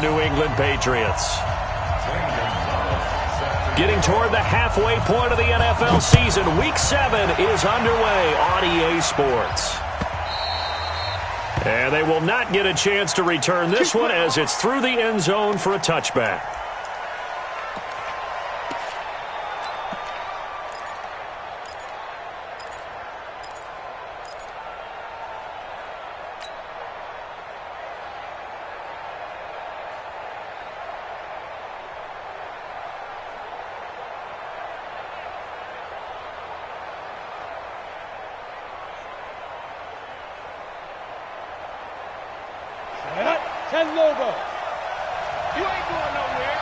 New England Patriots. Getting toward the halfway point of the NFL season, Week 7 is underway on EA Sports. And they will not get a chance to return this one as it's through the end zone for a touchback. Logo. You ain't going nowhere.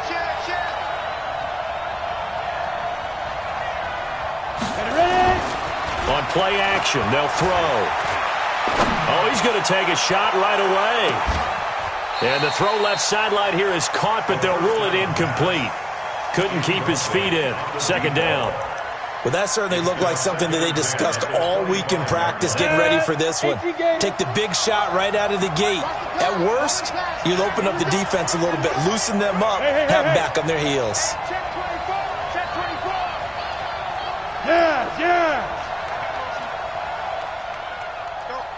Check. Get ready. On play action, they'll throw. Oh, he's going to take a shot right away. And the throw left sideline here is caught, but they'll rule it incomplete. Couldn't keep his feet in. Second down. Well, that certainly looked like something that they discussed all week in practice getting ready for this one. Take the big shot right out of the gate. At worst, you'll open up the defense a little bit, loosen them up, have them back on their heels. Check 24. Yeah.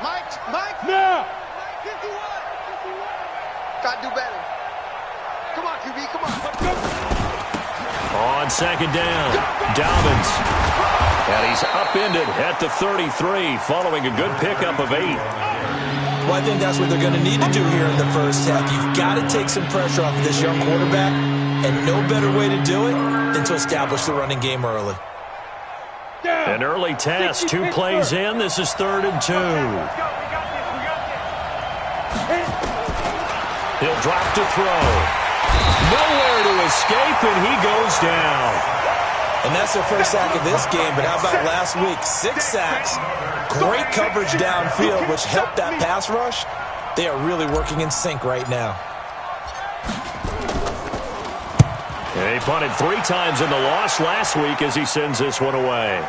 Mike. No. 51. Gotta do better. Come on, QB, come on. On second down, Dobbins. And he's upended at the 33 following a good pickup of 8. Well, I think that's what they're going to need to do here in the first half. You've got to take some pressure off of this young quarterback, and no better way to do it than to establish the running game early. An early test, 2 plays in. This is 3rd and 2. He'll drop to throw. Nowhere to escape, and he goes down. And that's their first sack of this game, but how about last week? 6 sacks, great coverage downfield, which helped that pass rush. They are really working in sync right now. And he punted 3 times in the loss last week as he sends this one away.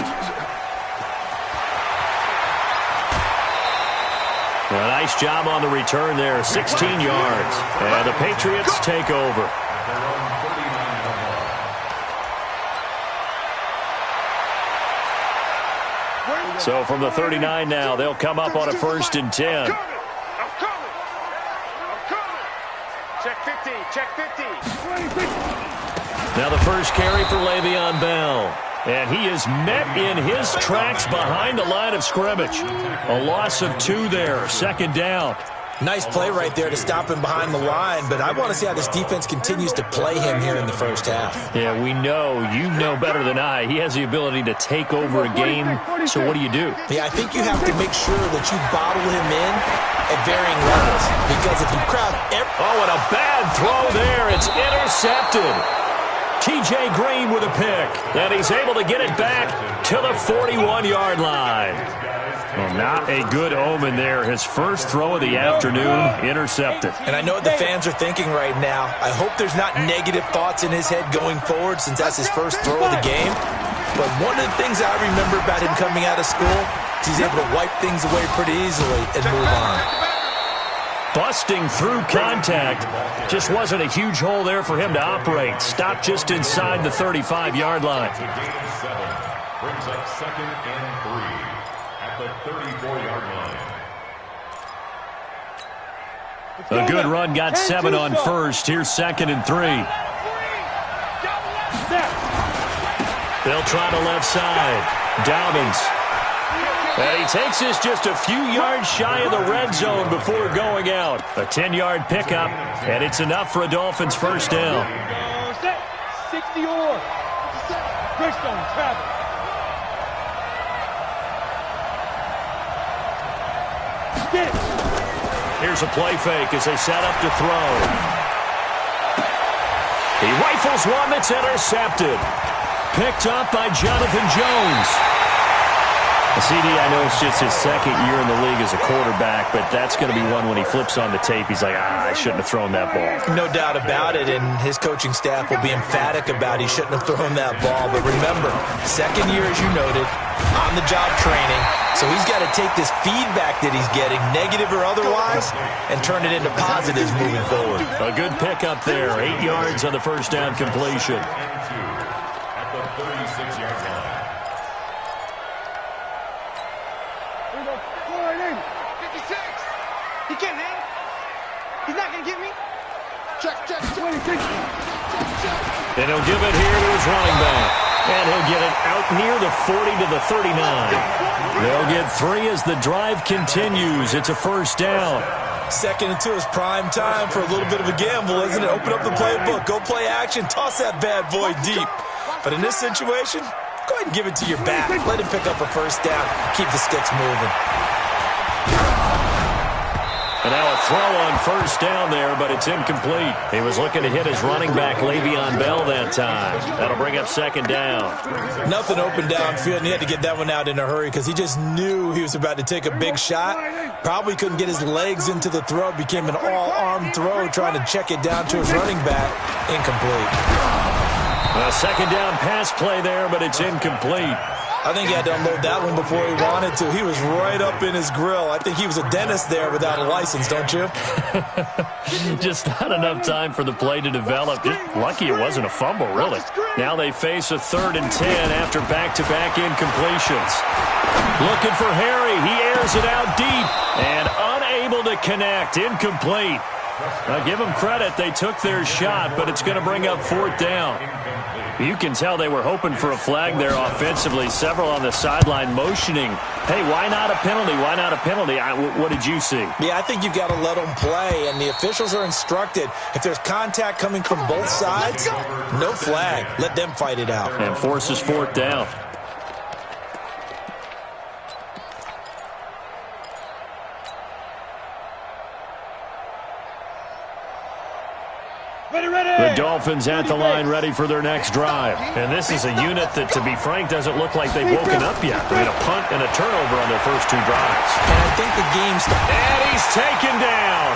A nice job on the return there, 16 yards. And the Patriots take over. So from the 39 now, they'll come up on a 1st and 10. I'm coming. Check 50. Now the first carry for Le'Veon Bell. And he is met in his tracks behind the line of scrimmage. A loss of 2 there, 2nd down. Nice play right there to stop him behind the line, but I want to see how this defense continues to play him here in the first half. Yeah, we know, you know better than I, he has the ability to take over a game, so what do you do? Yeah, I think you have to make sure that you bottle him in at varying levels, because if you crowd Oh, and a bad throw there, it's intercepted. T.J. Green with a pick, and he's able to get it back to the 41-yard line. Well, not a good omen there. His first throw of the afternoon, intercepted. And I know what the fans are thinking right now. I hope there's not negative thoughts in his head going forward since that's his first throw of the game. But one of the things I remember about him coming out of school is he's able to wipe things away pretty easily and move on. Busting through contact. Just wasn't a huge hole there for him to operate. Stopped just inside the 35-yard line. Brings up 2nd and 3 at the 34-yard line. A good run got 7 on first. Here's 2nd and 3. They'll try to left side. Dobbins. And he takes this just a few yards shy of the red zone before going out. A 10-yard pickup, and it's enough for a Dolphins first down. 60 or Bridgestone travel. Here's a play fake as they set up to throw. He rifles one that's intercepted. Picked up by Jonathan Jones. CD, I know it's just his second year in the league as a quarterback, but that's going to be one when he flips on the tape, he's like, I shouldn't have thrown that ball. No doubt about it, and his coaching staff will be emphatic about he shouldn't have thrown that ball. But remember, second year, as you noted, on-the-job training, so he's got to take this feedback that he's getting, negative or otherwise, and turn it into positives moving forward. A good pickup there, 8 yards on the first down completion. At the 36-yard line. 56. He can't handle. He's not going to get me. Check. 26. And he'll give it here to his running back. And he'll get it out near the 40 to the 39. They'll get 3 as the drive continues. It's a first down. Second and 2 is prime time for a little bit of a gamble, isn't it? Open up the playbook, go play action, toss that bad boy deep. But in this situation, go ahead and give it to your back. Let him pick up a first down. Keep the sticks moving. And now a throw on first down there, but it's incomplete. He was looking to hit his running back, Le'Veon Bell, that time. That'll bring up second down. Nothing open downfield, and he had to get that one out in a hurry because he just knew he was about to take a big shot. Probably couldn't get his legs into the throw. Became an all-arm throw, trying to check it down to his running back. Incomplete. A second down pass play there, but it's incomplete. I think he had to unload that one before he wanted to. He was right up in his grill. I think he was a dentist there without a license, don't you? Just not enough time for the play to develop. Just lucky it wasn't a fumble, really. Now they face a 3rd and 10 after back-to-back incompletions. Looking for Harry. He airs it out deep and unable to connect. Incomplete. Now, give them credit. They took their shot, but it's going to bring up 4th down. You can tell they were hoping for a flag there offensively. Several on the sideline motioning, hey, why not a penalty? Why not a penalty? What did you see? Yeah, I think you've got to let them play, and the officials are instructed. If there's contact coming from both sides, no flag. Let them fight it out. And forces 4th down. The Dolphins at the line ready for their next drive. And this is a unit that, to be frank, doesn't look like they've woken up yet. I mean, a punt and a turnover on their first 2 drives. And I think the game's... And he's taken down.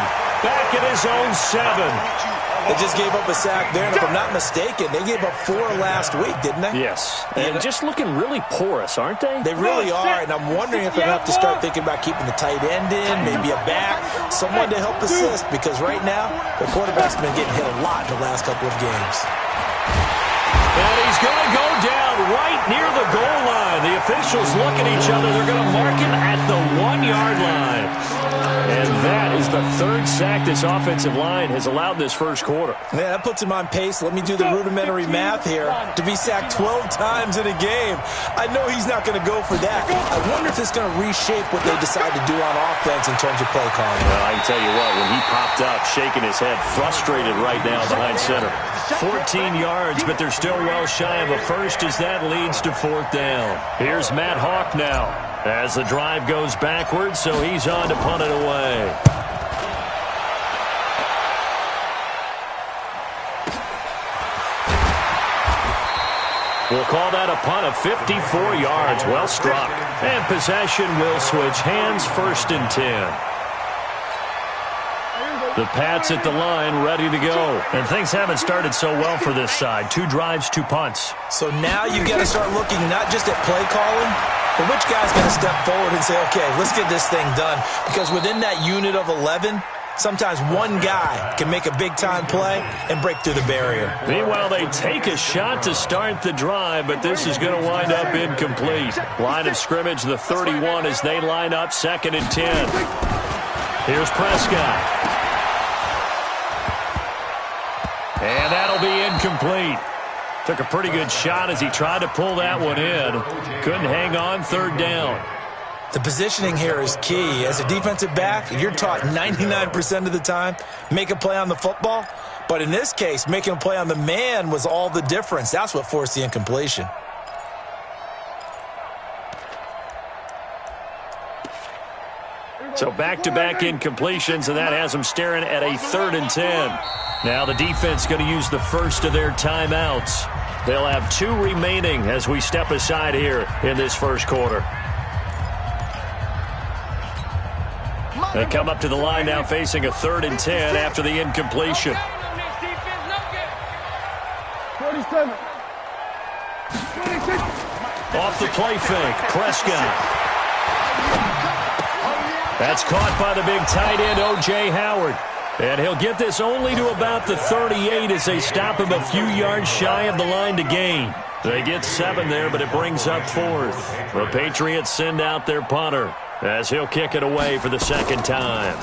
Back at his own 7. They just gave up a sack there, and if I'm not mistaken, they gave up 4 last week, didn't they? Yes. And just looking really porous, aren't they? They really are, and I'm wondering if they're going to have to start thinking about keeping the tight end in, maybe a back, someone to help assist, because right now, the quarterback's been getting hit a lot in the last couple of games. And he's going to go down right near the goal line. The officials look at each other. They're going to mark him at the 1-yard line. And that is the 3rd sack this offensive line has allowed this first quarter. Yeah, that puts him on pace. Let me do the rudimentary math here. To be sacked 12 times in a game, I know he's not going to go for that. I wonder if it's going to reshape what they decide to do on offense in terms of play calling. Well, I can tell you what, when he popped up, shaking his head, frustrated right now behind center. 14 yards, but they're still well shy of a first as that leads to 4th down. Here's Matt Hawk now as the drive goes backwards, so he's on to punt it away. We'll call that a punt of 54 yards. Well struck. And possession will switch hands, 1st and 10. The Pats at the line, ready to go. And things haven't started so well for this side. 2 drives, 2 punts. So now you've got to start looking not just at play calling, but which guy's going to step forward and say, okay, let's get this thing done. Because within that unit of 11, sometimes one guy can make a big-time play and break through the barrier. Meanwhile, they take a shot to start the drive, but this is going to wind up incomplete. Line of scrimmage, the 31, as they line up 2nd and 10. Here's Prescott. And that'll be incomplete. Took a pretty good shot as he tried to pull that one in. Couldn't hang on, 3rd down. The positioning here is key. As a defensive back, you're taught 99% of the time, make a play on the football. But in this case, making a play on the man was all the difference. That's what forced the incompletion. So back-to-back incompletions, and that has them staring at a 3rd and 10. Now the defense going to use the first of their timeouts. They'll have 2 remaining as we step aside here in this first quarter. They come up to the line now facing a 3rd and 10 after the incompletion. 47. 26. Off the play fake, Prescott. That's caught by the big tight end, O.J. Howard. And he'll get this only to about the 38 as they stop him a few yards shy of the line to gain. They get 7 there, but it brings up 4th. The Patriots send out their punter as he'll kick it away for the 2nd time.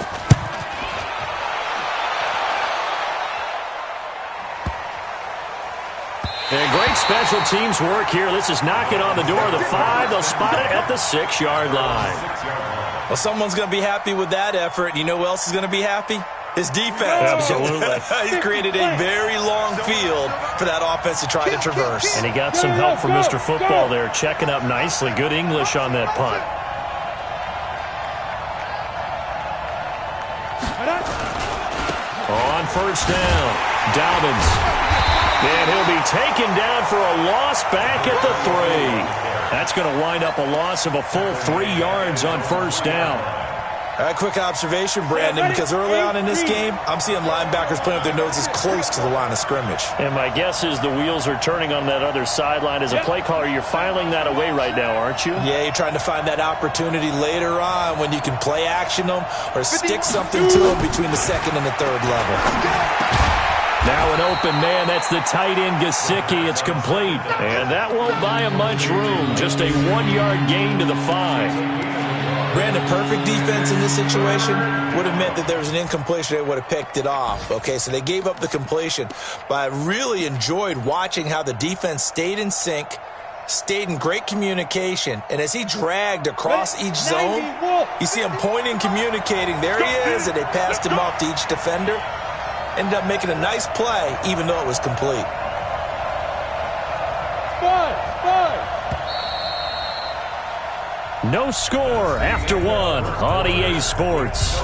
And great special teams work here. This is knocking on the door of the 5. They'll spot it at the 6-yard line. Well, someone's going to be happy with that effort. You know who else is going to be happy? His defense. Absolutely. He's created a very long field for that offense to try to traverse. And he got some help from Mr. Football there, checking up nicely. Good English on that punt. On 1st down, Dobbins. And he'll be taken down for a loss back at the 3. That's going to wind up a loss of a full 3 yards on 1st down. A quick observation, Brandon, because early on in this game, I'm seeing linebackers playing with their noses close to the line of scrimmage. And my guess is the wheels are turning on that other sideline. As a play caller, you're filing that away right now, aren't you? Yeah, you're trying to find that opportunity later on when you can play action them or stick something to them between the 2nd and the 3rd level. Now an open man. That's the tight end, Gesicki. It's complete. And that won't buy him much room. Just a 1-yard gain to the 5. Brandon, perfect defense in this situation would have meant that there was an incompletion. They would have picked it off. Okay, so they gave up the completion. But I really enjoyed watching how the defense stayed in sync, stayed in great communication. And as he dragged across each zone, you see him pointing, communicating. There he is, and they passed him off to each defender. Ended up making a nice play, even though it was complete. 5. No score after 1 on EA Sports.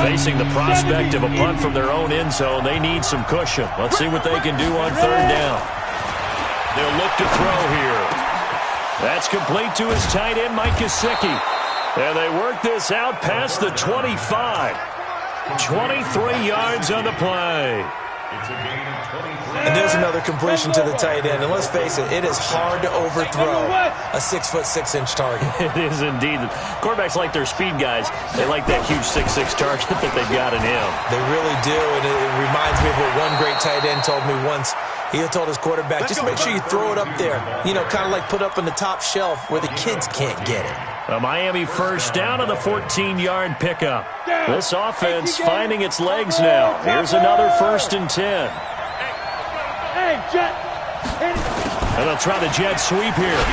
Facing the prospect of a punt from their own end zone, they need some cushion. Let's see what they can do on 3rd down. They'll look to throw here. That's complete to his tight end, Mike Gesicki. And they work this out past the 25. 23 yards on the play. And there's another completion to the tight end. And let's face it, it is hard to overthrow a 6'6" target. It is indeed. Quarterbacks like their speed guys. They like that huge 6'6" target that they've got in him. They really do. And it reminds me of what one great tight end told me once. He told his quarterback, just make sure you throw it up there. You know, kind of like put up on the top shelf where the kids can't get it. A Miami 1st down on the 14-yard pickup. This offense finding its legs now. Here's another 1st and 10. And they'll try the jet sweep here.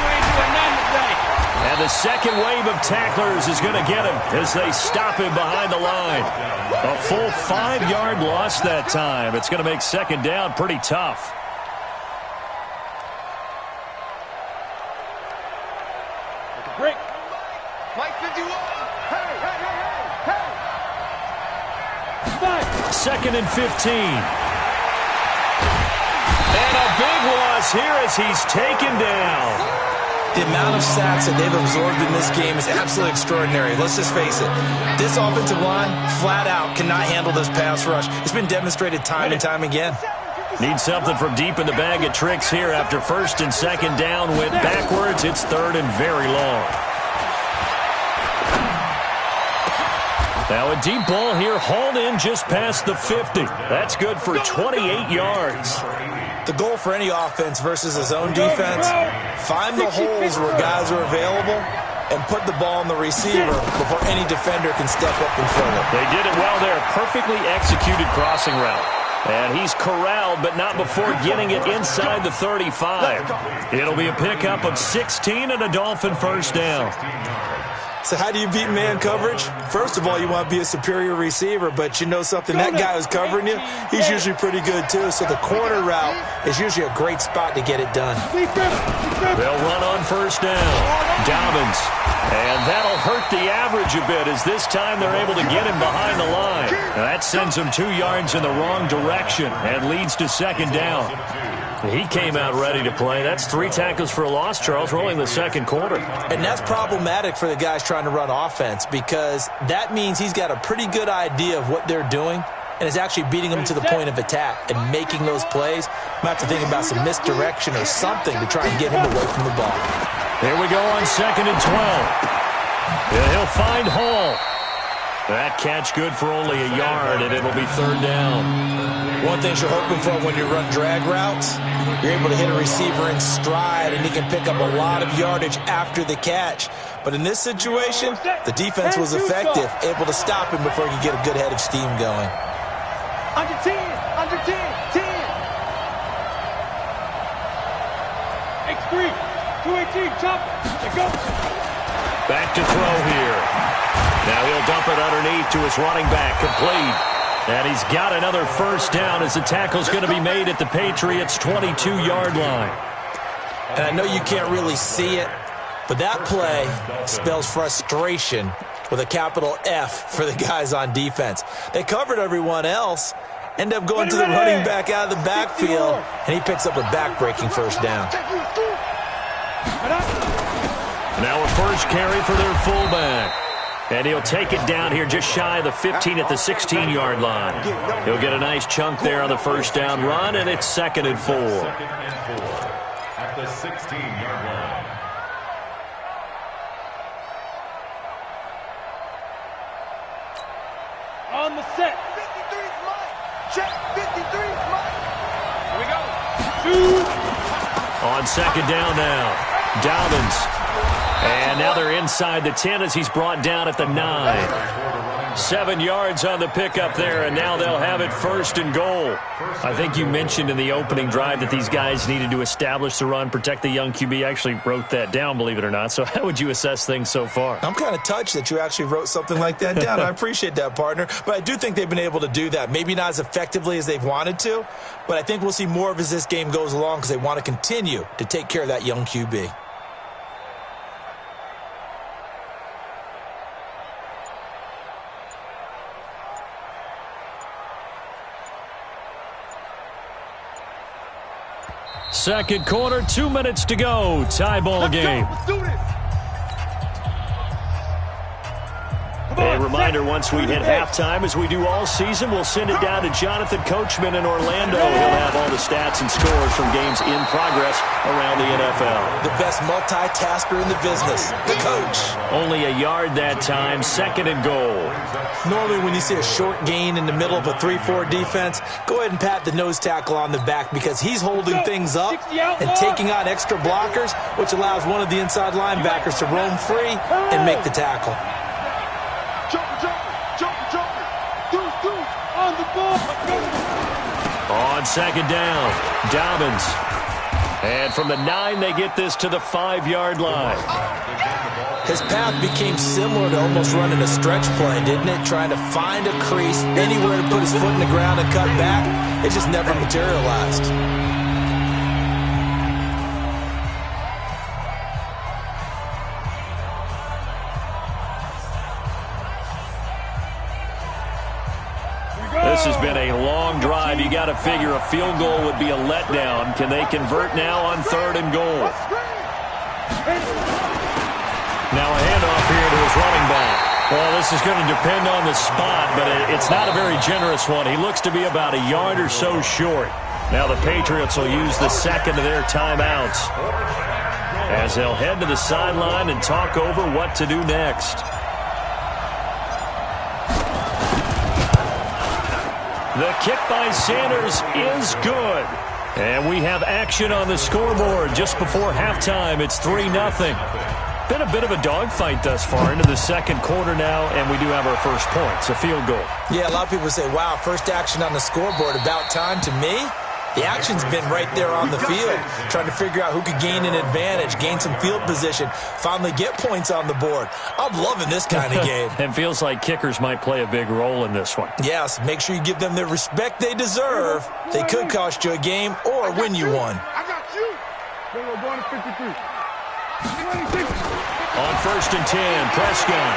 And the second wave of tacklers is going to get him as they stop him behind the line. A full 5-yard loss that time. It's going to make 2nd down pretty tough. Break. Mike 51. Hey. 2nd and 15. And a big loss here as he's taken down. The amount of sacks that they've absorbed in this game is absolutely extraordinary. Let's just face it. This offensive line, flat out, cannot handle this pass rush. It's been demonstrated time and time again. Need something from deep in the bag of tricks here after 1st and 2nd down went backwards. It's 3rd and very long. Now a deep ball here hauled in just past the 50. That's good for 28 yards. The goal for any offense versus a zone defense, find the holes where guys are available and put the ball on the receiver before any defender can step up and fill it. They did it well there. Perfectly executed crossing route. And he's corralled, but not before getting it inside the 35. It'll be a pickup of 16 and a Dolphin 1st down. So how do you beat man coverage? First of all, you want to be a superior receiver, but you know something, that guy who's covering you, he's usually pretty good too. So the corner route is usually a great spot to get it done. They'll run on 1st down. Dobbins. And that'll hurt the average a bit, as this time they're able to get him behind the line. Now that sends him 2 yards in the wrong direction and leads to second down. He came out ready to play. That's 3 tackles for a loss, Charles, rolling the second quarter. And that's problematic for the guys trying to run offense, because that means he's got a pretty good idea of what they're doing and is actually beating them to the point of attack and making those plays. Might have to think about some misdirection or something to try and get him away from the ball. Here we go on 2nd and 12. And he'll find Hall. That catch good for only a yard, and it'll be 3rd down. One thing you're hoping for when you run drag routes, you're able to hit a receiver in stride, and he can pick up a lot of yardage after the catch. But in this situation, the defense was effective, able to stop him before he could get a good head of steam going. Under 10, under 10, 10. X3, 218, chop. Let's go. Back to throw here. Now he'll dump it underneath to his running back, complete. And he's got another first down as the tackle's going to be made at the Patriots' 22-yard line. And I know you can't really see it, but that play spells frustration with a capital F for the guys on defense. They covered everyone else, end up going to the running back out of the backfield, and he picks up a back-breaking first down. Now a first carry for their fullback. And he'll take it down here just shy of the 15 at the 16-yard line. He'll get a nice chunk there on the first down run, and it's 2nd and 4. At the 16-yard line. On the set. 53's mine. Check. 53's mine. Here we go. 2. On 2nd down now. Dobbins. And now they're inside the 10 as he's brought down at the 9. 7 yards on the pickup there, and now they'll have it 1st and goal. I think you mentioned in the opening drive that these guys needed to establish the run, protect the young QB. I actually wrote that down, believe it or not. So how would you assess things so far? I'm kind of touched that you actually wrote something like that down. I appreciate that, partner. But I do think they've been able to do that. Maybe not as effectively as they've wanted to, but I think we'll see more of as this game goes along because they want to continue to take care of that young QB. Second quarter, 2 minutes to go. Tie ball game. Let's do this. A reminder, once we hit halftime, as we do all season, we'll send it down to Jonathan Coachman in Orlando. He'll have all the stats and scores from games in progress around the NFL. The best multitasker in the business, the coach. Only a yard that time, 2nd and goal. Normally when you see a short gain in the middle of a 3-4 defense, go ahead and pat the nose tackle on the back because he's holding things up and taking on extra blockers, which allows one of the inside linebackers to roam free and make the tackle. Deuce, on the ball. On 2nd down, Dobbins. And from the 9, they get this to the 5-yard line. His path became similar to almost running a stretch play, didn't it? Trying to find a crease, anywhere to put his foot in the ground and cut back. It just never materialized. This has been a long drive. You got to figure a field goal would be a letdown. Can they convert now on 3rd and goal? Now a handoff here to his running back. Well, this is going to depend on the spot, but it's not a very generous one. He looks to be about a yard or so short. Now the Patriots will use the 2nd of their timeouts as they'll head to the sideline and talk over what to do next. The kick by Sanders is good. And we have action on the scoreboard just before halftime. It's 3-0. Been a bit of a dogfight thus far into the second quarter now, and we do have our first point. It's a field goal. Yeah, a lot of people say, wow, first action on the scoreboard, about time. To me, the action's been right there on the field, trying to figure out who could gain an advantage, gain some field position, finally get points on the board. I'm loving this kind of game. And feels like kickers might play a big role in this one. Yes, make sure you give them the respect they deserve. They could cost you a game or win you one. I got you. Going to 53. 26. On 1st and 10, Prescott.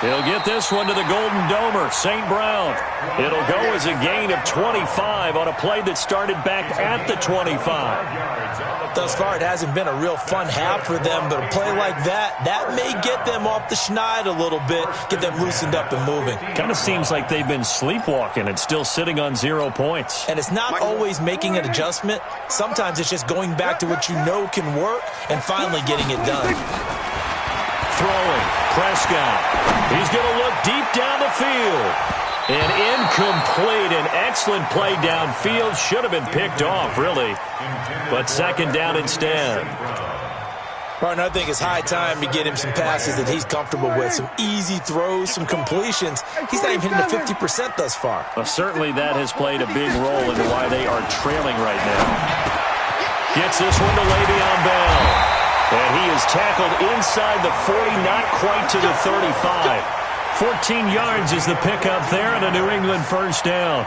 He'll get this one to the Golden Domer, St. Brown. It'll go as a gain of 25 on a play that started back at the 25. Thus far, it hasn't been a real fun half for them, but a play like that may get them off the schneid a little bit, get them loosened up and moving. Kind of seems like they've been sleepwalking and still sitting on 0 points. And it's not always making an adjustment. Sometimes it's just going back to what you know can work and finally getting it done. Throwing, Prescott. He's going to look deep down the field. An incomplete, an excellent play downfield. Should have been picked off, really. But 2nd down instead. Partner, I think it's high time to get him some passes that he's comfortable with. Some easy throws, some completions. He's not even hitting the 50% thus far. Well, certainly that has played a big role into why they are trailing right now. Gets this one to Le'Veon Bell. And he is tackled inside the 40, not quite to the 35. 14 yards is the pickup there and a New England 1st down.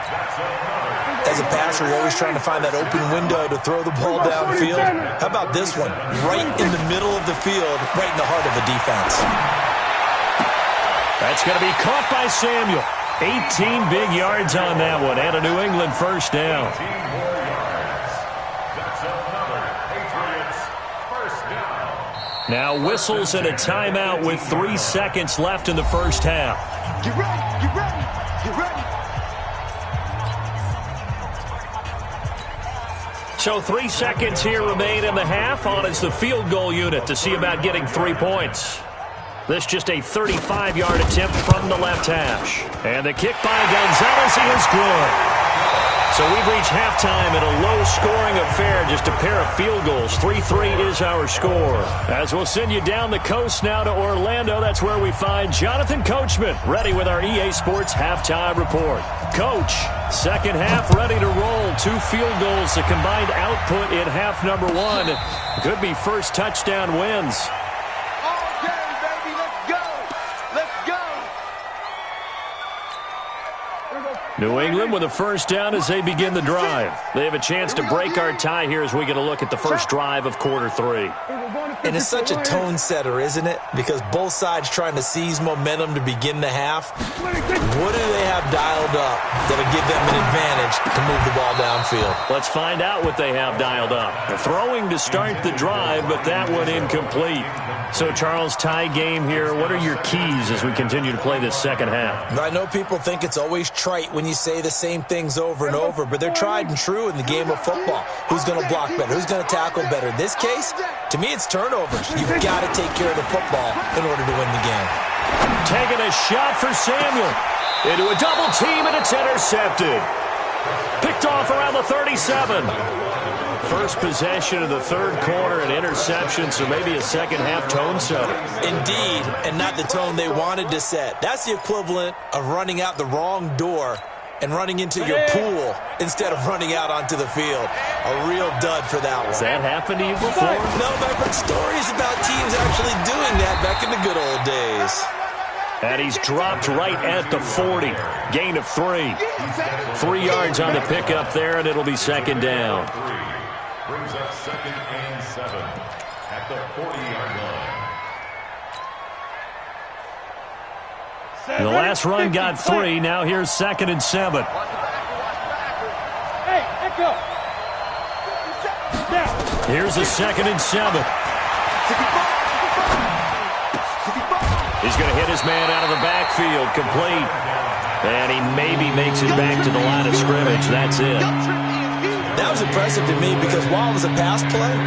As a passer, you're always trying to find that open window to throw the ball downfield. How about this one? Right in the middle of the field, right in the heart of the defense. That's going to be caught by Samuel. 18 big yards on that one and a New England 1st down. Now whistles and a timeout with 3 seconds left in the 1st half. Get ready, get ready, get ready. So 3 seconds here remain in the half. On is the field goal unit to see about getting 3 points. This just a 35-yard attempt from the left hash. And the kick by Gonzalez, he is good. So we've reached halftime in a low-scoring affair, just a pair of field goals. 3-3 is our score. As we'll send you down the coast now to Orlando, that's where we find Jonathan Coachman, ready with our EA Sports halftime report. Coach, 2nd half ready to roll. 2 field goals, the combined output in half number 1. Could be first touchdown wins. New England with a 1st down as they begin the drive. They have a chance to break our tie here as we get a look at the first drive of quarter 3. And it's such a tone setter, isn't it? Because both sides trying to seize momentum to begin the half. What do they have dialed up that'll give them an advantage to move the ball downfield? Let's find out what they have dialed up. They're throwing to start the drive, but that one incomplete. So, Charles, tie game here. What are your keys as we continue to play this 2nd half? I know people think it's always trite when you say the same things over and over, but they're tried and true in the game of football. Who's going to block better? Who's going to tackle better? In this case, to me, it's turnovers. You've got to take care of the football in order to win the game. Taking a shot for Samuel. Into a double team, and it's intercepted. Picked off around the 37. First possession of the 3rd quarter, an interception, so maybe a 2nd half tone setter. Indeed, and not the tone they wanted to set. That's the equivalent of running out the wrong door and running into your pool instead of running out onto the field. A real dud for that one. Has that happened to you before? No, but I've heard stories about teams actually doing that back in the good old days. And he's dropped right at the 40. Gain of 3. 3 yards on the pickup there, and it'll be 2nd down. Brings up 2nd and 7 at the 40-yard line. The last run got 3. Now here's 2nd and 7. Here's a 2nd and 7. He's going to hit his man out of the backfield, complete. And he maybe makes it back to the line of scrimmage. That's it. That was impressive to me because while it was a pass play,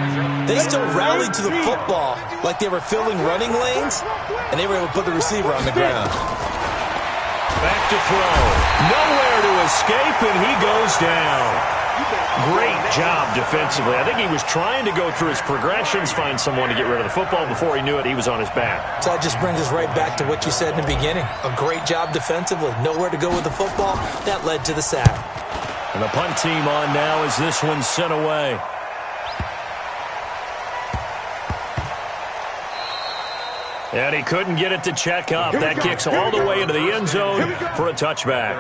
they still rallied to the football like they were filling running lanes, and they were able to put the receiver on the ground. Back to throw. Nowhere to escape, and he goes down. Great job defensively. I think he was trying to go through his progressions, find someone to get rid of the football. Before he knew it, he was on his back. So that just brings us right back to what you said in the beginning. A great job defensively. Nowhere to go with the football. That led to the sack. And the punt team on now as this one's sent away. And he couldn't get it to check up. That kicks all the way into the end zone for a touchback.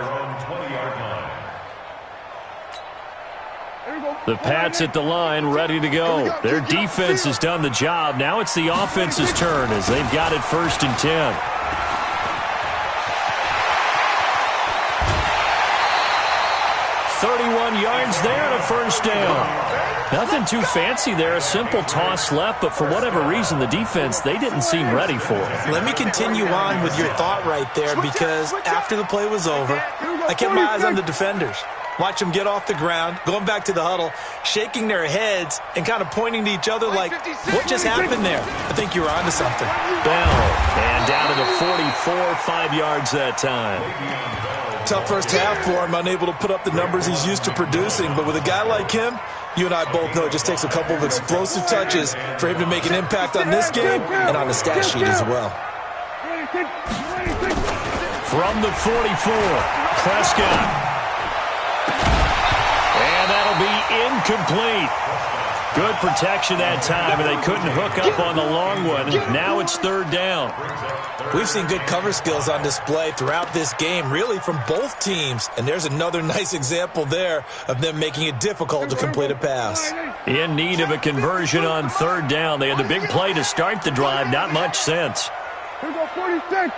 The Pats at the line, ready to go. Their defense has done the job. Now it's the offense's turn as they've got it 1st and 10. Yards there and a 1st down. Nothing too fancy there. A simple toss left, but for whatever reason, the defense, they didn't seem ready for it. Let me continue on with your thought right there, because after the play was over, I kept my eyes on the defenders. Watch them get off the ground, going back to the huddle, shaking their heads and kind of pointing to each other like, what just happened there? I think you were onto something. Bell, and down to the 44, 5 yards that time. Tough first half for him, unable to put up the numbers he's used to producing. But with a guy like him, you and I both know it just takes a couple of explosive touches for him to make an impact on this game and on the stat sheet as well. From the 44, Prescott. And that'll be incomplete. Good protection that time, and they couldn't hook up on the long one. Now it's 3rd down. We've seen good cover skills on display throughout this game, really from both teams. And there's another nice example there of them making it difficult to complete a pass. In need of a conversion on 3rd down. They had the big play to start the drive. Not much sense. Here go 46.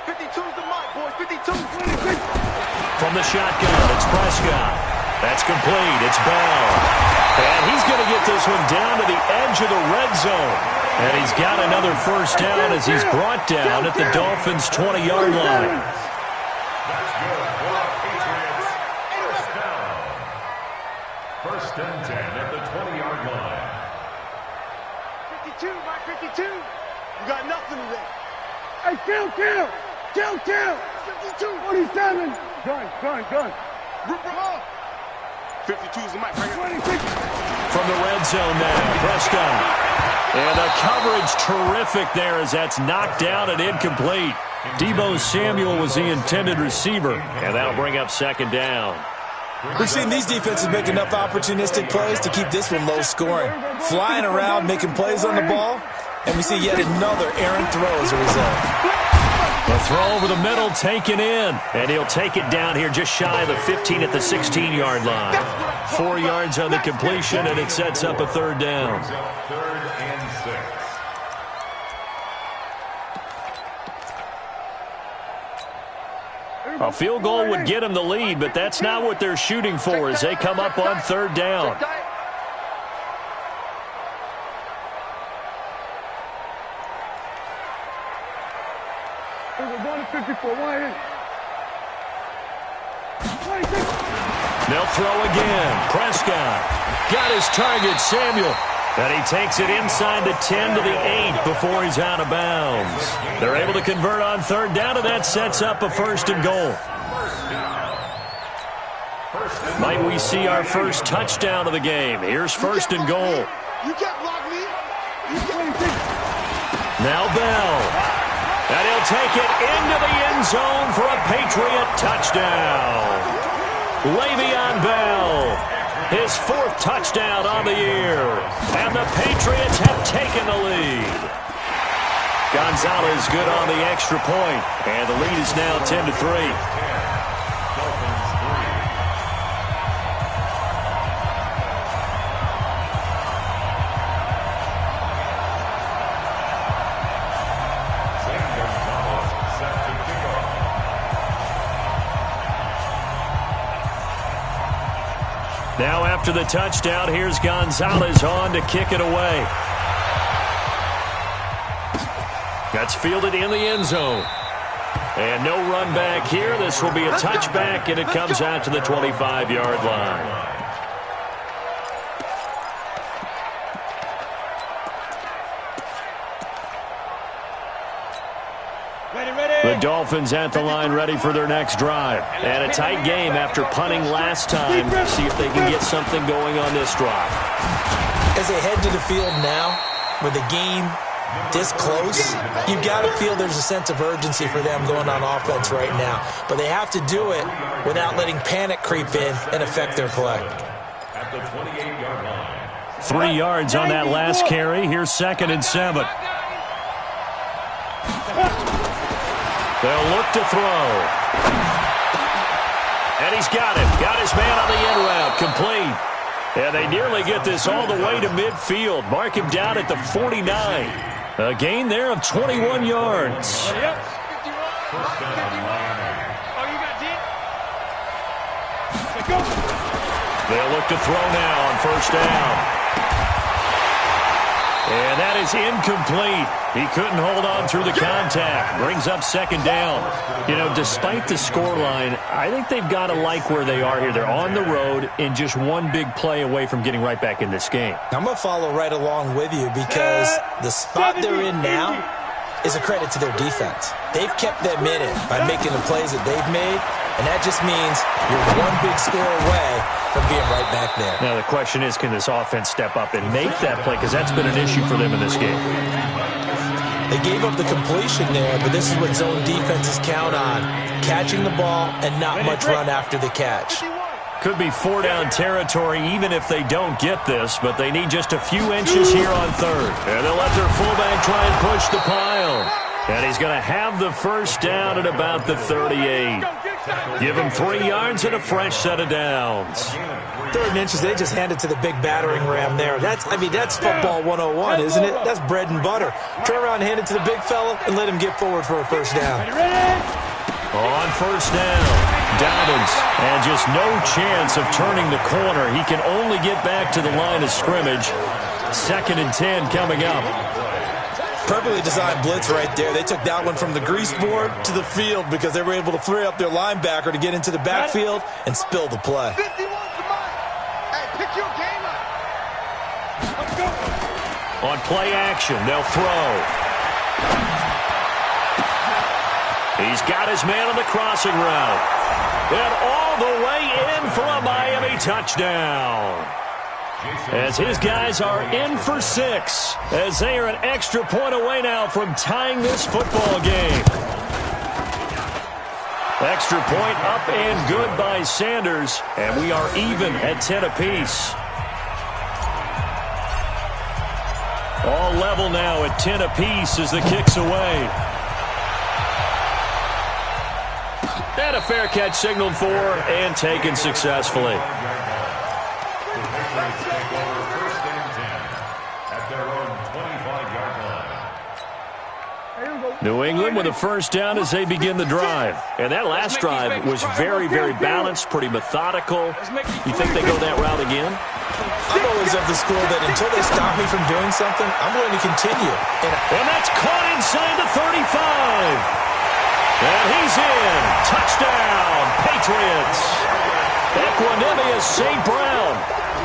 52's the mark, boys. 52. 26. From the shotgun, it's Prescott. That's complete. It's Bell. And he's going to get this one down to the edge of the red zone. And he's got another 1st down as he's brought down at the Dolphins' 20-yard line. That's good for the Patriots. 1st down. 1st and 10 at the 20-yard line. 52, Mike, 52. You got nothing today. Hey, kill. 52, 47. Gun. Rip him off. 52's the mic. 26. From the red zone now, Prescott. And the coverage terrific there as that's knocked down and incomplete. Deebo Samuel was the intended receiver, and that'll bring up 2nd down. We've seen these defenses make enough opportunistic plays to keep this one low scoring. Flying around, making plays on the ball, and we see yet another errant throw as a result. The throw over the middle taken in, and he'll take it down here just shy of the 15 at the 16-yard line. 4 yards on the completion, and it sets up a 3rd down. 3rd and 6. A field goal would get them the lead, but that's not what they're shooting for as they come up on 3rd down. They'll throw again. Prescott got his target, Samuel. And he takes it inside the 10 to the 8 before he's out of bounds. They're able to convert on 3rd down, and that sets up a 1st and goal. Might we see our first touchdown of the game? Here's 1st and goal. You can't block me. Now Bell. And he'll take it into the end zone for a Patriot touchdown. Le'Veon Bell, his 4th touchdown on the year. And the Patriots have taken the lead. Gonzalez good on the extra point. And the lead is now 10-3. Now after the touchdown, here's Gonzalez on to kick it away. That's fielded in the end zone. And no run back here. This will be a touchback, and it comes out to the 25-yard line. The Dolphins at the line ready for their next drive. And a tight game after punting last time. See if they can get something going on this drive. As they head to the field now, with the game this close, you've got to feel there's a sense of urgency for them going on offense right now. But they have to do it without letting panic creep in and affect their play. At the 28-yard line. 3 yards on that last carry. Here's 2nd and 7. They'll look to throw. And he's got it. Got his man on the in route. Complete. And they nearly get this all the way to midfield. Mark him down at the 49. A gain there of 21 yards. They'll look to throw now on first down. And that is incomplete. He couldn't hold on through the contact. Brings up second down. You know, despite the scoreline, I think they've got to like where they are here. They're on the road and just one big play away from getting right back in this game. I'm going to follow right along with you because the spot they're in now is a credit to their defense. They've kept them in it by making the plays that they've made, and that just means you're one big score away from being right back there. Now the question is, can this offense step up and make that play? Because that's been an issue for them in this game. They gave up the completion there, but this is what zone defenses count on. Catching the ball and not much run after the catch. Could be 4-down territory even if they don't get this, but they need just a few inches here on third. And they'll let their fullback try and push the pile. And he's going to have the first down at about the 38. Give him 3 yards and a fresh set of downs. 3rd inches, they just handed to the big battering ram there. That's football 101, isn't it? That's bread and butter. Turn around, hand it to the big fella, and let him get forward for a first down. On first down, Dobbins, and just no chance of turning the corner. He can only get back to the line of scrimmage. 2nd and 10 coming up. Perfectly designed blitz right there. They took that one from the grease board to the field because they were able to free up their linebacker to get into the backfield and spill the play. 51's the mark. Hey, pick your game up. Let's go. On play action, they'll throw. He's got his man on the crossing route. And all the way in for a Miami touchdown. As his guys are in for 6, as they are an extra point away now from tying this football game. Extra point up and good by Sanders, and we are even at 10 apiece. All level now at 10 apiece as the kick's away. And a fair catch signaled for and taken successfully. New England with a first down as they begin the drive. And that last drive was very, very balanced, pretty methodical. You think they go that route again? I'm always of the school that until they stop me from doing something, I'm going to continue. And that's caught inside the 35. And he's in. Touchdown, Patriots. Equanimous St. Brown.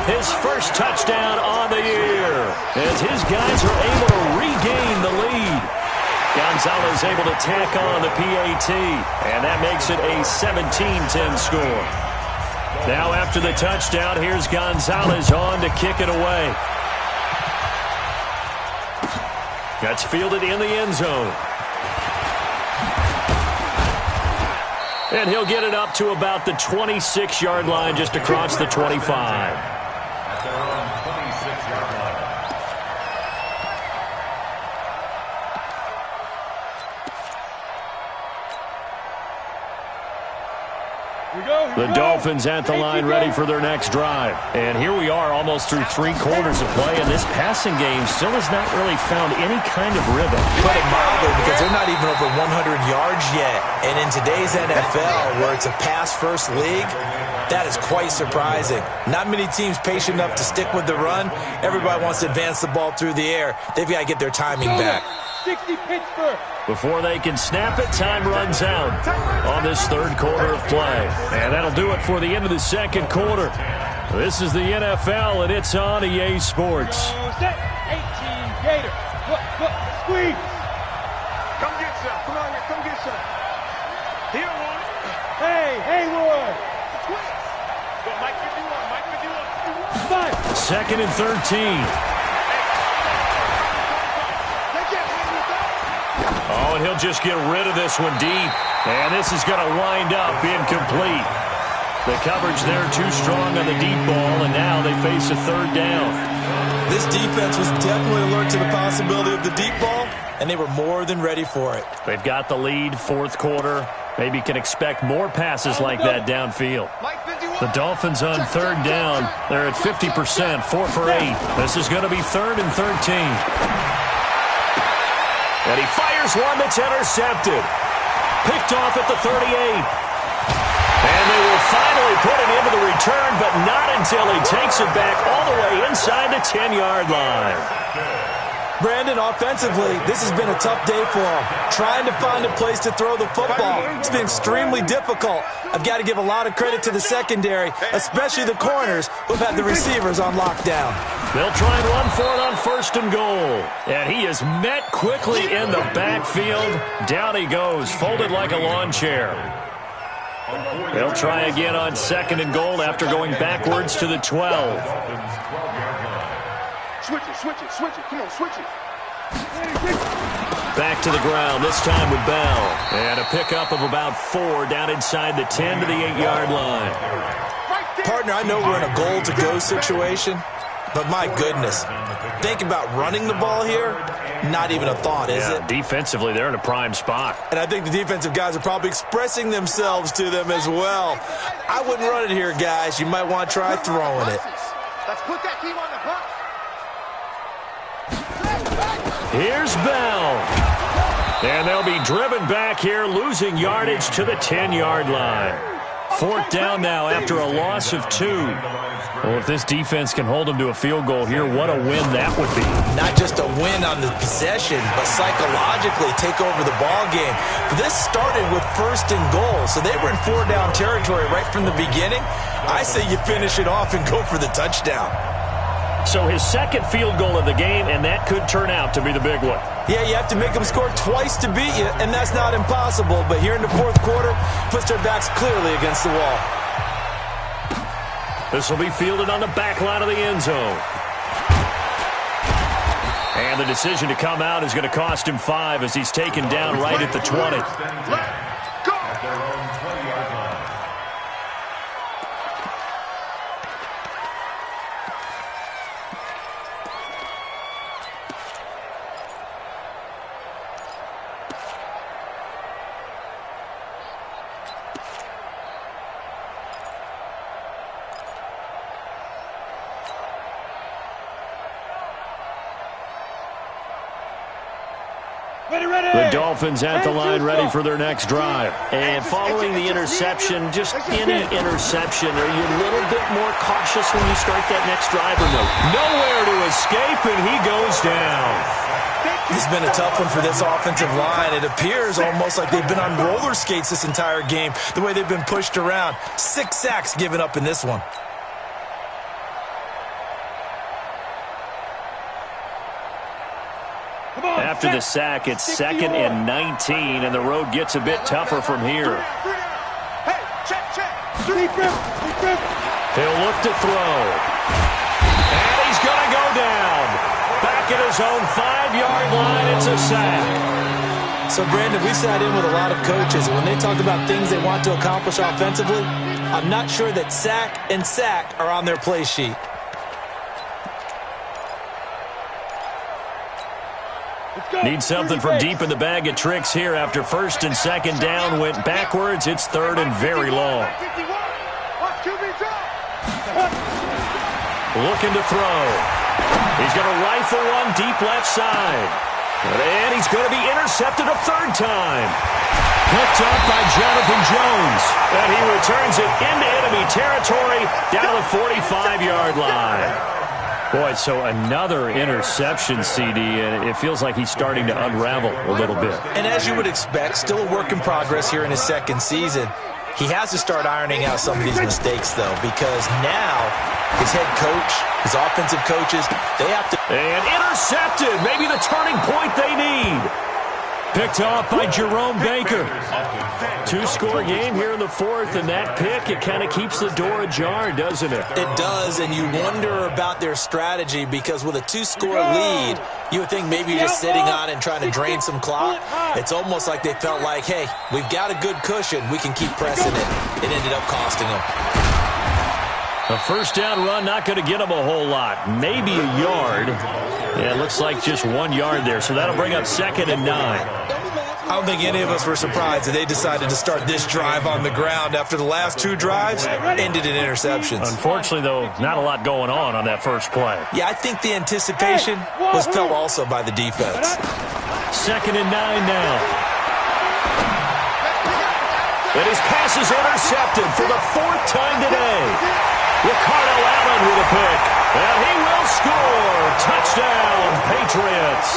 His first touchdown on the year. As his guys are able to regain the lead. Gonzalez able to tack on the PAT. And that makes it a 17-10 score. Now after the touchdown, here's Gonzalez on to kick it away. That's fielded in the end zone. And he'll get it up to about the 26-yard line, just across the 25. At their own 26-yard line. The Dolphins at the line ready for their next drive. And here we are almost through 3 quarters of play, and this passing game still has not really found any kind of rhythm. Put it mildly, because they're not even over 100 yards yet. And in today's NFL, where it's a pass-first league, that is quite surprising. Not many teams patient enough to stick with the run. Everybody wants to advance the ball through the air. They've got to get their timing back. 60 Pittsburgh. Before they can snap it, time runs out on this 3rd quarter of play. And that'll do it for the end of the 2nd quarter. This is the NFL, and it's on EA Sports. Set. 18 Gator. Look, squeeze. Come get some. Come on here, come get some. Here one. Hey, Haywood. Quick. Go, Mike 51, Mike 51. 2nd and 13. Oh, and he'll just get rid of this one deep. And this is going to wind up incomplete. The coverage there too strong on the deep ball, and now they face a 3rd down. This defense was definitely alert to the possibility of the deep ball, and they were more than ready for it. They've got the lead, fourth quarter. Maybe can expect more passes like that downfield. The Dolphins on third down. They're at 50%, 4 for 8. This is going to be 3rd and 13. And he fires one that's intercepted. Picked off at the 38. And they will finally put it into the return, but not until he takes it back all the way inside the 10-yard line. Brandon, offensively, this has been a tough day for him. Trying to find a place to throw the football. It's been extremely difficult. I've got to give a lot of credit to the secondary, especially the corners who've had the receivers on lockdown. They'll try and run for it on 1st and goal. And he is met quickly in the backfield. Down he goes, folded like a lawn chair. They'll try again on 2nd and goal after going backwards to the 12. Switch it. Come on, switch it. Back to the ground, this time with Bell. And a pickup of about 4 down inside the 10 to the 8-yard line. Partner, I know we're in a goal-to-go situation, but my goodness, think about running the ball here. Not even a thought, is it? Defensively, they're in a prime spot. And I think the defensive guys are probably expressing themselves to them as well. I wouldn't run it here, guys. You might want to try throwing it. Let's put that team on the clock. Here's Bell. And they'll be driven back here, losing yardage to the 10-yard line. 4th down now after a loss of 2. Well, if this defense can hold them to a field goal here, what a win that would be. Not just a win on the possession, but psychologically take over the ball game. This started with 1st and goal, so they were in 4-down territory right from the beginning. I say you finish it off and go for the touchdown. So his 2nd field goal of the game, and that could turn out to be the big one. Yeah, you have to make them score twice to beat you, and that's not impossible. But here in the 4th quarter, puts their backs clearly against the wall. This will be fielded on the back line of the end zone. And the decision to come out is going to cost him 5 as he's taken down right at the 20. The Dolphins at the line, ready for their next drive. And following the interception, just any interception, are you a little bit more cautious when you start that next drive or no? Nowhere to escape, and he goes down. This has been a tough one for this offensive line. It appears almost like they've been on roller skates this entire game, the way they've been pushed around. 6 sacks given up in this one. After the sack, it's 2nd and 19, and the road gets a bit tougher from here. Hey, check. He'll look to throw. And he's going to go down. Back at his own 5-yard line, it's a sack. So, Brandon, we sat in with a lot of coaches, and when they talk about things they want to accomplish offensively, I'm not sure that sack and sack are on their play sheet. Need something from deep in the bag of tricks here after 1st and 2nd down went backwards. It's 3rd and very long. Looking to throw. He's going to rifle one deep left side. And he's going to be intercepted a 3rd time. Picked up by Jonathan Jones. And he returns it into enemy territory down to the 45-yard line. Boy, so another interception, CD, and it feels like he's starting to unravel a little bit. And as you would expect, still a work in progress here in his 2nd season. He has to start ironing out some of these mistakes, though, because now his head coach, his offensive coaches, they have to... And intercepted, maybe the turning point they need. Picked off by Jerome Baker. 2-score game here in the 4th, and that pick, it kind of keeps the door ajar, doesn't it? It does, and you wonder about their strategy because with a 2-score lead, you would think maybe you're just sitting on and trying to drain some clock. It's almost like they felt like, hey, we've got a good cushion. We can keep pressing it. It ended up costing them. A first down run, not going to get them a whole lot. Maybe a yard. Yeah, it looks like just 1 yard there, so that'll bring up 2nd and 9. I don't think any of us were surprised that they decided to start this drive on the ground after the last 2 drives ended in interceptions. Unfortunately, though, not a lot going on that first play. Yeah, I think the anticipation was felt also by the defense. 2nd and 9 now. And his pass is intercepted for the 4th time today. Ricardo Allen with a pick. And he will score. Touchdown, Patriots.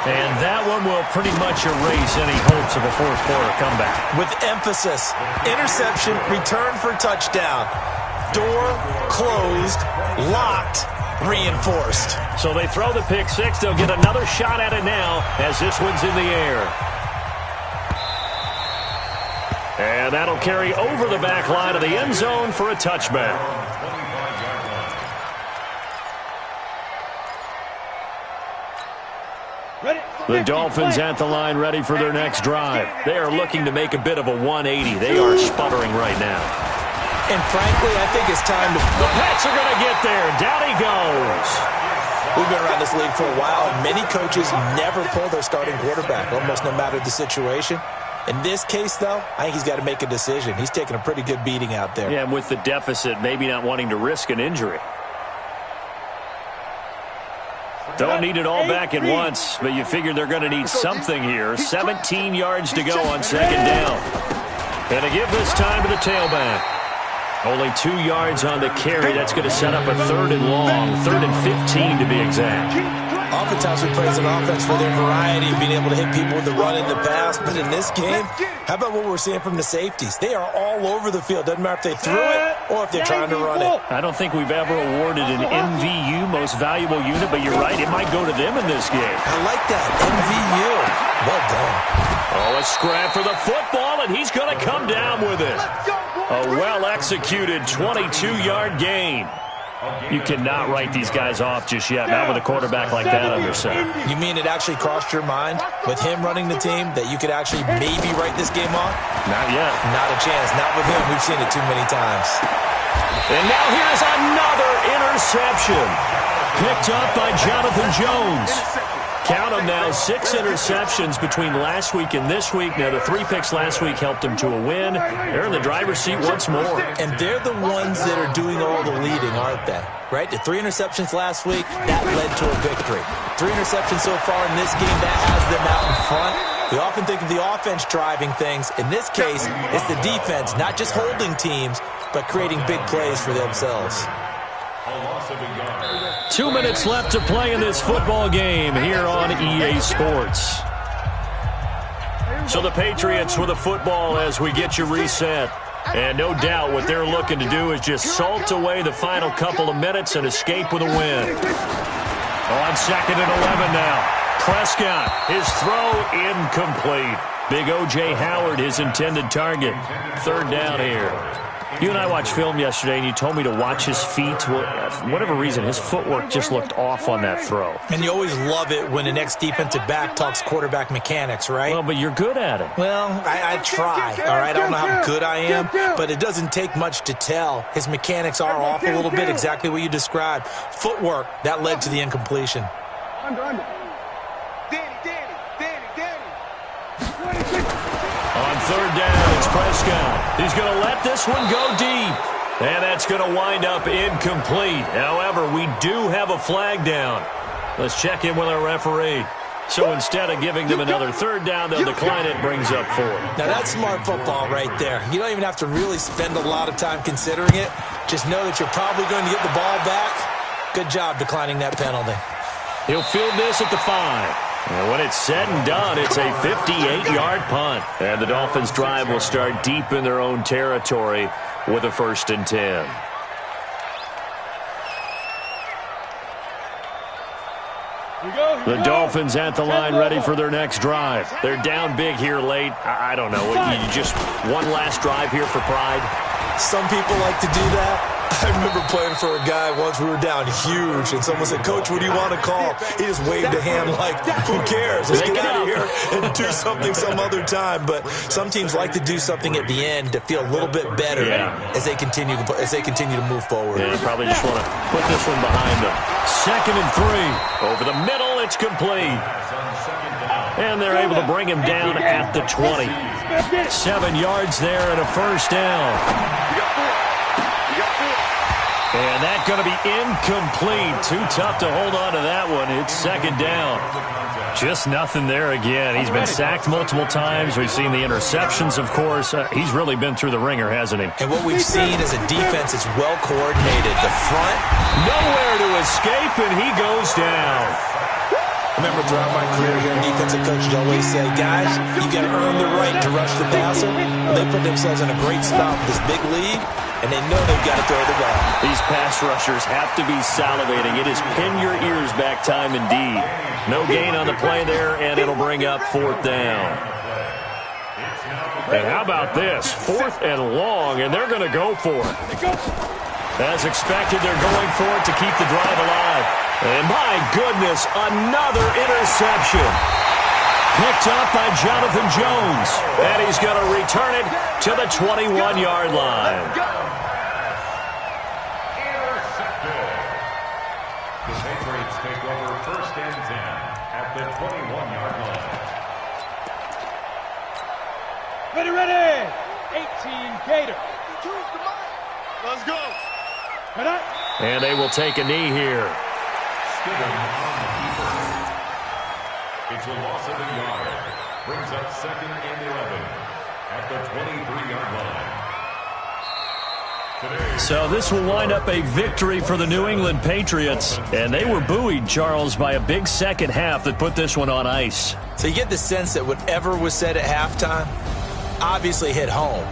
And that one will pretty much erase any hopes of a fourth quarter comeback. With emphasis, interception, return for touchdown. Door closed, locked, reinforced. So they throw the pick six. They'll get another shot at it now as this one's in the air. And that'll carry over the back line of the end zone for a touchback. The Dolphins at the line ready for their next drive. They are looking to make a bit of a 180. They are sputtering right now. And frankly, I think it's time to... The Pats are going to get there. Down he goes. We've been around this league for a while, and many coaches never pull their starting quarterback, almost no matter the situation. In this case, though, I think he's got to make a decision. He's taking a pretty good beating out there. Yeah, and with the deficit, maybe not wanting to risk an injury. Don't need it all back at once, but you figure they're going to need something here. 17 yards to go on 2nd down. And to give this time to the tailback. Only 2 yards on the carry. That's going to set up a 3rd and long, 3rd and 15 to be exact. Oftentimes we praise an offense for their variety, being able to hit people with the run in the pass. But in this game, how about what we're seeing from the safeties? They are all over the field. Doesn't matter if they threw it or if they're trying to run it. I don't think we've ever awarded an MVU, most valuable unit, but you're right, it might go to them in this game. I like that, MVU. Well done. Oh, a scrap for the football, and he's going to come down with it. A well-executed 22-yard gain. You cannot write these guys off just yet, not with a quarterback like that under center. You mean it actually crossed your mind with him running the team that you could actually maybe write this game off? Not yet. Not a chance. Not with him. We've seen it too many times. And now here's another interception. Picked up by Jonathan Jones. Count them now, 6 interceptions between last week and this week. Now, the 3 picks last week helped them to a win. They're in the driver's seat once more. And they're the ones that are doing all the leading, aren't they? Right? The 3 interceptions last week, that led to a victory. 3 interceptions so far in this game, that has them out in front. We often think of the offense driving things. In this case, it's the defense, not just holding teams, but creating big plays for themselves. 2 minutes left to play in this football game here on EA Sports. So the Patriots with a football as we get you reset. And no doubt what they're looking to do is just salt away the final couple of minutes and escape with a win. On 2nd and 11 now. Prescott, his throw incomplete. Big O.J. Howard, his intended target. 3rd down here. You and I watched film yesterday, and you told me to watch his feet. Well, for whatever reason, his footwork just looked off on that throw. And you always love it when the next defensive back talks quarterback mechanics, right? Well, but you're good at it. Well, I try, all right? I don't know how good I am, but it doesn't take much to tell. His mechanics are off a little bit, exactly what you described. Footwork, that led to the incompletion. On 3rd down, it's Prescott. He's going to let this one go deep. And that's going to wind up incomplete. However, we do have a flag down. Let's check in with our referee. So instead of giving them another 3rd down, they'll decline it, brings up 4. Now that's smart football right there. You don't even have to really spend a lot of time considering it. Just know that you're probably going to get the ball back. Good job declining that penalty. He'll field this at the 5. And when it's said and done, it's a 58-yard punt. And the Dolphins' drive will start deep in their own territory with a 1st and 10. The Dolphins at the line ready for their next drive. They're down big here late. I don't know. You just one last drive here for pride? Some people like to do that. I remember playing for a guy once. We were down huge, and someone said, "Coach, what do you want to call?" He just waved a hand like, "Who cares? Let's get out of here and do something some other time." But some teams like to do something at the end to feel a little bit better as they continue to move forward. Yeah, probably just want to put this one behind them. 2nd and 3. Over the middle, it's complete. And they're able to bring him down at the 20. 7 yards there and a first down. And that's going to be incomplete. Too tough to hold on to that one. It's 2nd down. Just nothing there again. He's been sacked multiple times. We've seen the interceptions, of course. He's really been through the ringer, hasn't he? And what we've seen is a defense that's well coordinated. The front, nowhere to escape, and he goes down. I remember throughout my career here, defensive coaches always say, guys, you got to earn the right to rush the passer. Well, they put themselves in a great spot with this big lead, and they know they've got to throw the ball. These pass rushers have to be salivating. It is pin your ears back time indeed. No gain on the play there, and it'll bring up 4th down. And how about this? 4th and long, and they're going to go for it. As expected, they're going for it to keep the drive alive. And my goodness, another interception. Picked up by Jonathan Jones. And he's going to return it to the 21-yard line. Intercepted. The Patriots take over 1st and 10 at the 21-yard line. Ready. 18 Gator. Let's go. And they will take a knee here. It's a loss of a yard. Brings up 2nd and 11 at the 23-yard line. So this will wind up a victory for the New England Patriots. And they were buoyed, Charles, by a big second half that put this one on ice. So you get the sense that whatever was said at halftime obviously hit home.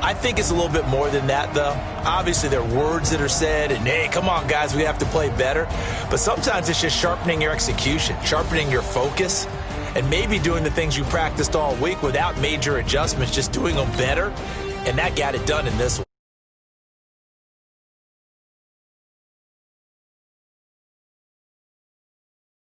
I think it's a little bit more than that, though. Obviously, there are words that are said, and, hey, come on, guys, we have to play better. But sometimes it's just sharpening your execution, sharpening your focus, and maybe doing the things you practiced all week without major adjustments, just doing them better. And that got it done in this one.